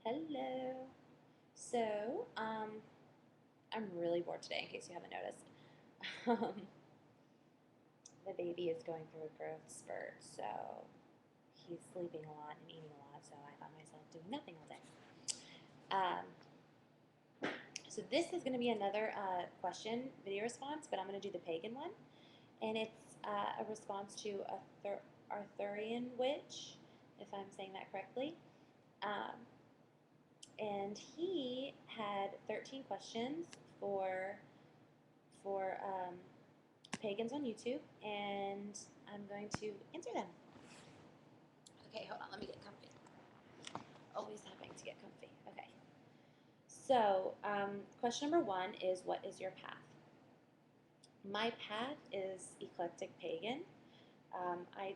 Hello. So, I'm really bored today, in case you haven't noticed. Um, the baby is going through a growth spurt, so he's sleeping a lot and eating a lot, so I found myself doing nothing all day. Um, so this is going to be another question video response, but I'm going to do the pagan one, and it's a response to Arthurian Witch, if I'm saying that correctly. Um, and he had 13 questions for for pagans on YouTube, and I'm going to answer them. Okay, hold on, let me get comfy. Always having to get comfy. Okay. So, question number one is, what is your path? My path is eclectic pagan. I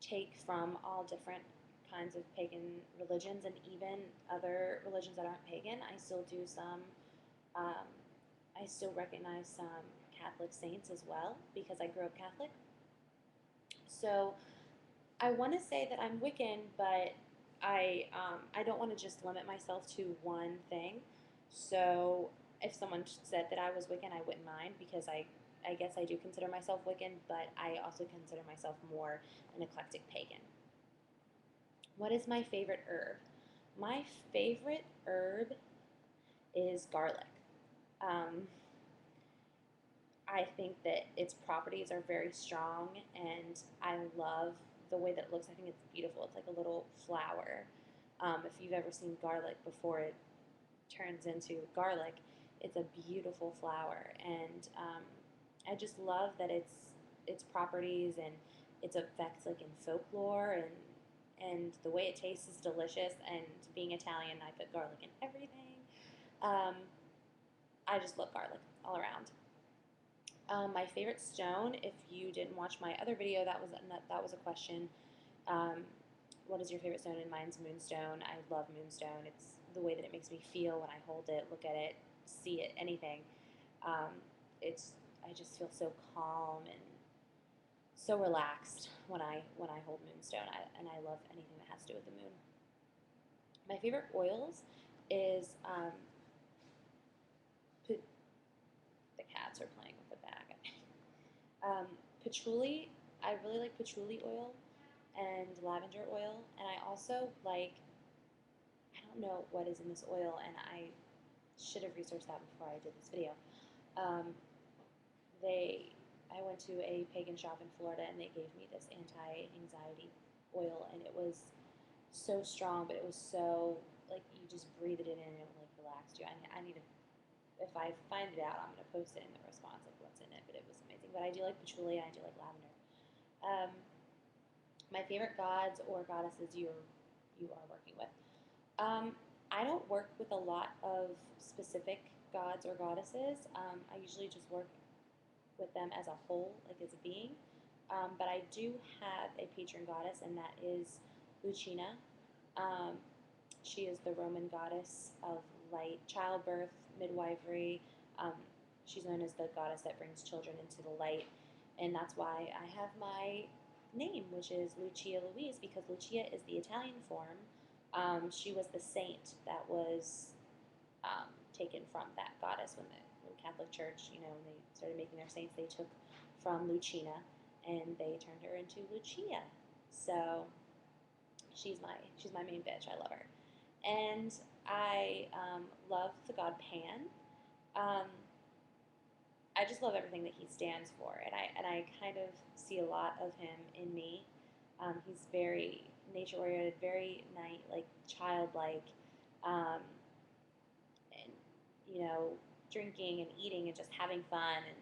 take from all different kinds of pagan religions and even other religions that aren't pagan. I still do some, um, I still recognize some Catholic saints as well because I grew up Catholic. So I want to say that I'm Wiccan, but I don't want to just limit myself to one thing. So if someone said that I was Wiccan, I wouldn't mind because I guess I do consider myself Wiccan, but I also consider myself more an eclectic pagan. What is my favorite herb? My favorite herb is garlic. Um, I think that its properties are very strong, and I love the way that it looks. I think it's beautiful. It's like a little flower. If you've ever seen garlic before it turns into garlic, it's a beautiful flower, and I just love that its properties and its effects, like in folklore, and the way it tastes is delicious. And being Italian, I put garlic in everything. Um, I just love garlic all around. My favorite stone, if you didn't watch my other video, that was a question. Um, what is your favorite stone? And mine's moonstone. I love moonstone. It's the way that it makes me feel when I hold it, look at it, see it, anything. Um, it's I just feel so calm and so relaxed when I hold moonstone. And I love anything that has to do with the moon. My favorite oils is the cats are playing with the bag. Patchouli. I really like patchouli oil and lavender oil, and I also like, I don't know what is in this oil, and I should have researched that before I did this video. Um, I went to a pagan shop in Florida, and they gave me this anti-anxiety oil, and it was so strong, but it was so, like, you just breathed it in and it like relaxed you. I need to, if I find it out, I'm going to post it in the response, like what's in it, but it was amazing. But I do like patchouli, and I do like lavender. Um, my favorite gods or goddesses you are working with. I don't work with a lot of specific gods or goddesses. I usually just work with them as a whole, like as a being. But I do have a patron goddess, and that is Lucina. Um, she is the Roman goddess of light, childbirth, midwifery. Um, she's known as the goddess that brings children into the light, and that's why I have my name, which is Lucia Louise, because Lucia is the Italian form. She was the saint that was taken from that goddess when the Catholic Church, when they started making their saints, they took from Lucina and they turned her into Lucia. So she's my main bitch. I love her, and I love the god Pan. Um, I just love everything that he stands for, and I kind of see a lot of him in me. He's very nature oriented, very like childlike, um, and drinking and eating and just having fun, and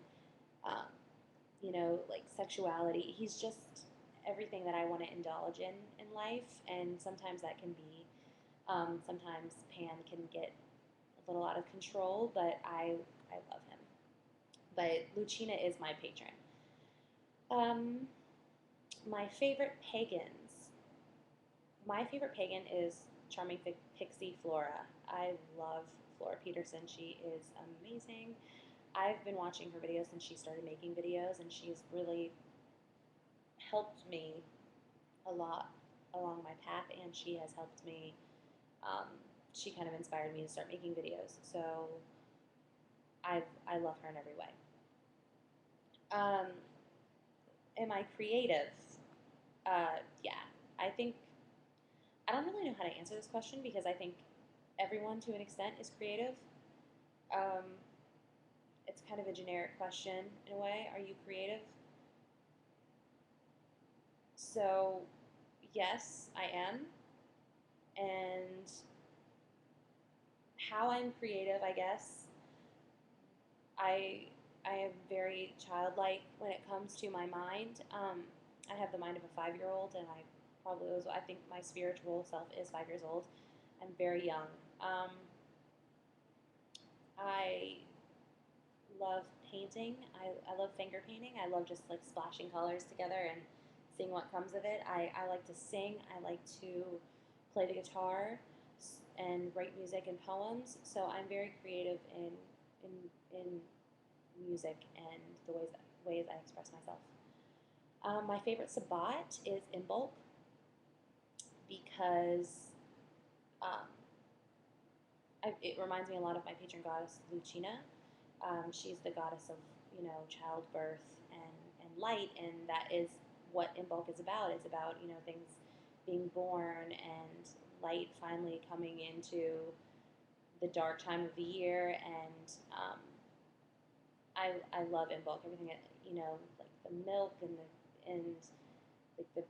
like sexuality. He's just everything that I want to indulge in life, and sometimes that can be, sometimes Pan can get a little out of control, but I love him. But Lucina is my patron. Um, my favorite pagans. My favorite pagan is charming pixie Flora. I love Flora Peterson. She is amazing. I've been watching her videos since she started making videos, and she's really helped me a lot along my path, and she has helped me she kind of inspired me to start making videos. So I love her in every way. Am I creative? Yeah, I think I don't really know how to answer this question because I think everyone to an extent is creative. Um, it's kind of a generic question in a way. Are you creative? So, yes, I am. And how I'm creative, I guess, I I am very childlike when it comes to my mind. I have the mind of a 5-year-old, and I probably was. I think my spiritual self is 5 years old. I'm very young. Um, I love painting. I love finger painting. I love just like splashing colors together and seeing what comes of it. I like to sing. I like to play the guitar and write music and poems. So I'm very creative in music and the ways I express myself. My favorite Sabbat is Imbolc because um, it reminds me a lot of my patron goddess Lucina. She's the goddess of childbirth and light, and that is what Imbolc is about. It's about things being born and light finally coming into the dark time of the year, and I love Imbolc. Everything like the milk and like the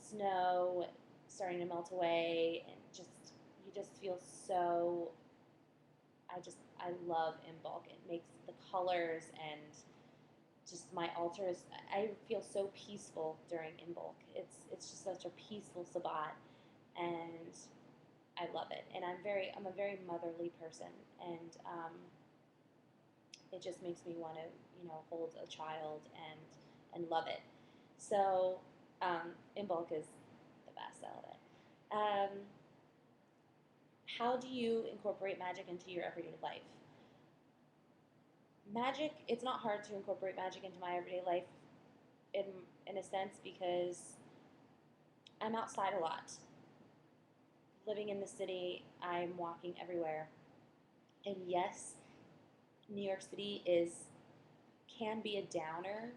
snow starting to melt away, and you just feel so. I love Imbolc. It makes the colors and just my altars. I feel so peaceful during Imbolc. It's just such a peaceful Sabbat, and I love it. And I'm a very motherly person, and it just makes me want to hold a child and love it. So Imbolc is the best. I love it. How do you incorporate magic into your everyday life? Magic, it's not hard to incorporate magic into my everyday life in, in a sense because I'm outside a lot. Living in the city, I'm walking everywhere. And yes, New York City can be a downer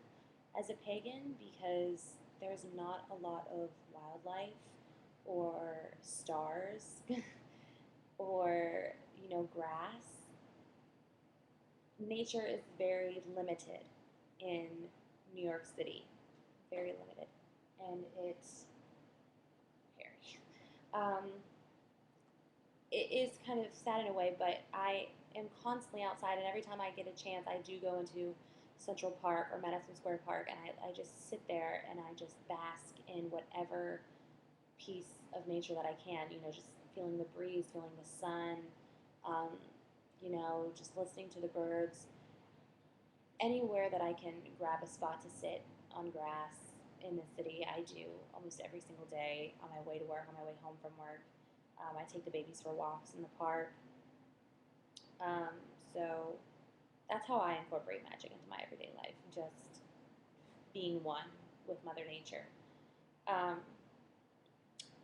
as a pagan because there's not a lot of wildlife or stars or grass. Nature is very limited in New York City, very limited, and it's scary. It is kind of sad in a way, but I am constantly outside, and every time I get a chance, I do go into Central Park or Madison Square Park, and I just sit there and I just bask in whatever piece of nature that I can, just feeling the breeze, feeling the sun, um, just listening to the birds. Anywhere that I can grab a spot to sit on grass in the city, I do almost every single day on my way to work, on my way home from work. I take the babies for walks in the park. Um, so that's how I incorporate magic into my everyday life, just being one with Mother Nature. Um,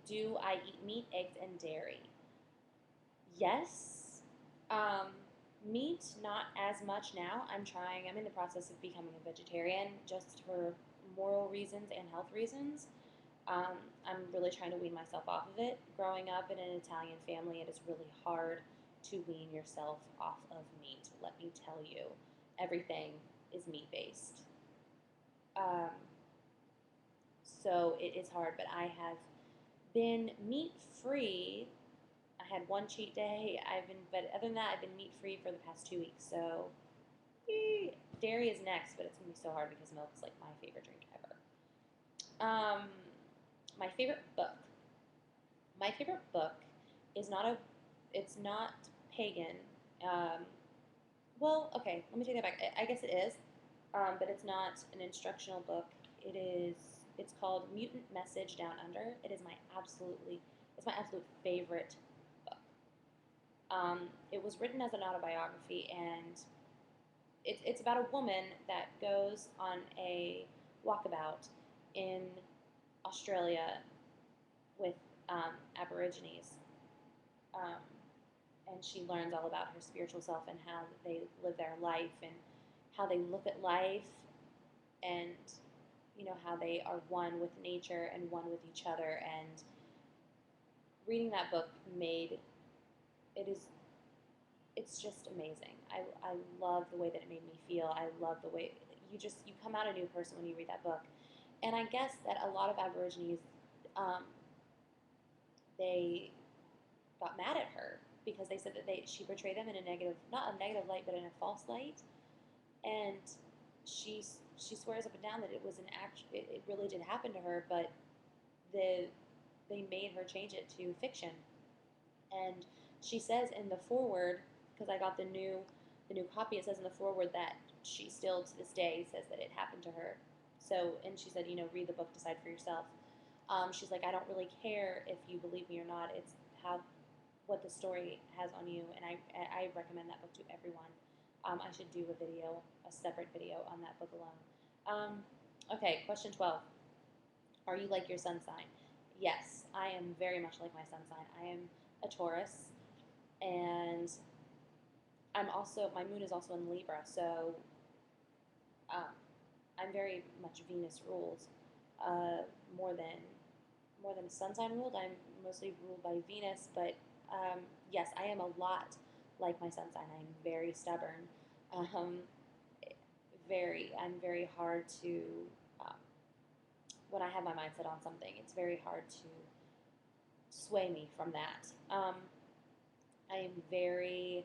do I eat meat, eggs, and dairy? Yes. Meat, not as much now. I'm in the process of becoming a vegetarian just for moral reasons and health reasons. I'm really trying to wean myself off of it. Growing up in an Italian family, it is really hard to wean yourself off of meat. Let me tell you, everything is meat based. Um, so it is hard, but I have been meat free. I had one cheat day. But other than that, I've been meat free for the past 2 weeks. So dairy is next, but it's gonna be so hard because milk is like my favorite drink ever. My favorite book. My favorite book is it's not pagan. Well, okay, let me take that back. I guess it is, but it's not an instructional book. It's called Mutant Message Down Under. It's my absolute favorite book. It was written as an autobiography, and it's about a woman that goes on a walkabout in Australia with Aborigines, um, and she learns all about her spiritual self and how they live their life and how they look at life, and how they are one with nature and one with each other. And reading that book made it is it's just amazing. I love the way that it made me feel. I love the way you come out a new person when you read that book. And I guess that a lot of Aborigines, they got mad at her because they said that she portrayed them in a negative, not a negative light, but in a false light. And she swears up and down that it was an act. It really did happen to her, but they made her change it to fiction. And she says in the foreword, because I got the new copy, it says in the foreword that she still to this day says that it happened to her. So, and she said, read the book, decide for yourself. She's like, I don't really care if you believe me or not. It's what the story has on you, and I recommend that book to everyone. I should do a separate video on that book alone. Okay, question 12. Are you like your sun sign? Yes, I am very much like my sun sign. I am a Taurus, and my moon is also in Libra, so I'm very much Venus ruled, more than sun sign ruled. I'm mostly ruled by Venus, but yes, I am a lot like my sun sign. I'm very stubborn. Um, I'm very hard to, um, when I have my mind set on something, it's very hard to sway me from that. I am very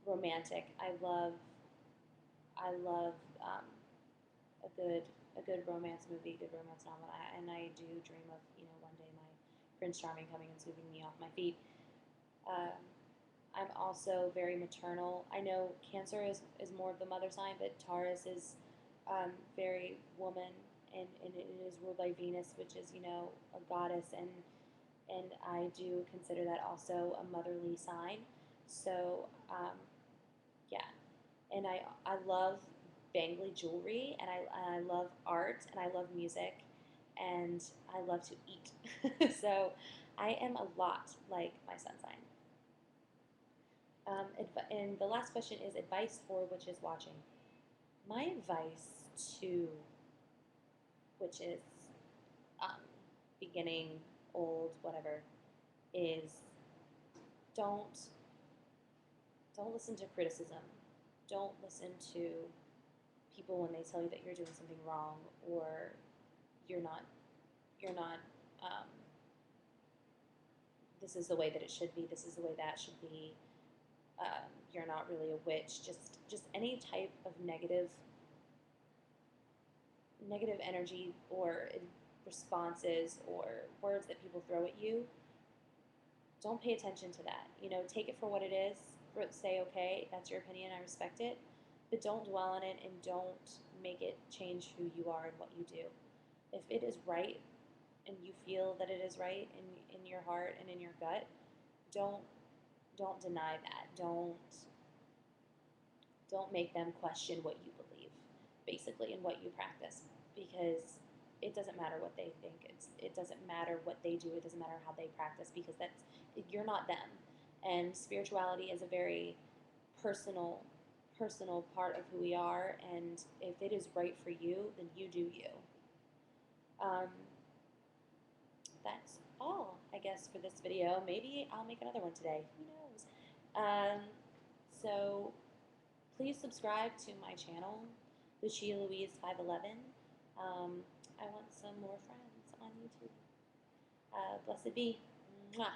romantic. I love a good romance movie, good romance novel, and I do dream of one day my Prince Charming coming and sweeping me off my feet. I'm also very maternal. I know Cancer is more of the mother sign, but Taurus is very woman, and it is ruled by Venus, which is a goddess, and I do consider that also a motherly sign. So yeah, and I love bangly jewelry, and I love art, and I love music, and I love to eat. So I am a lot like my sun sign. And the last question is advice for witches watching. My advice to witches, um, beginning, old, whatever, is don't listen to criticism. Don't listen to people when they tell you that you're doing something wrong, or you're not this is the way that it should be, this is the way that should be, you're not really a witch. Just any type of negative energy or responses or words that people throw at you. Don't pay attention to that. Take it for what it is. Say, okay, that's your opinion, I respect it, but don't dwell on it, and don't make it change who you are and what you do. If it is right and you feel that it is right in your heart and in your gut, don't deny that. Don't make them question what you believe, basically, and what you practice, because it doesn't matter what they think. It doesn't matter what they do. It doesn't matter how they practice, because you're not them. And spirituality is a very personal part of who we are, and if it is right for you, then you do you. That's all, I guess, for this video. Maybe I'll make another one today. Who knows? So please subscribe to my channel, Lucia Louise 511. I want some more friends on YouTube. Blessed be. Mwah.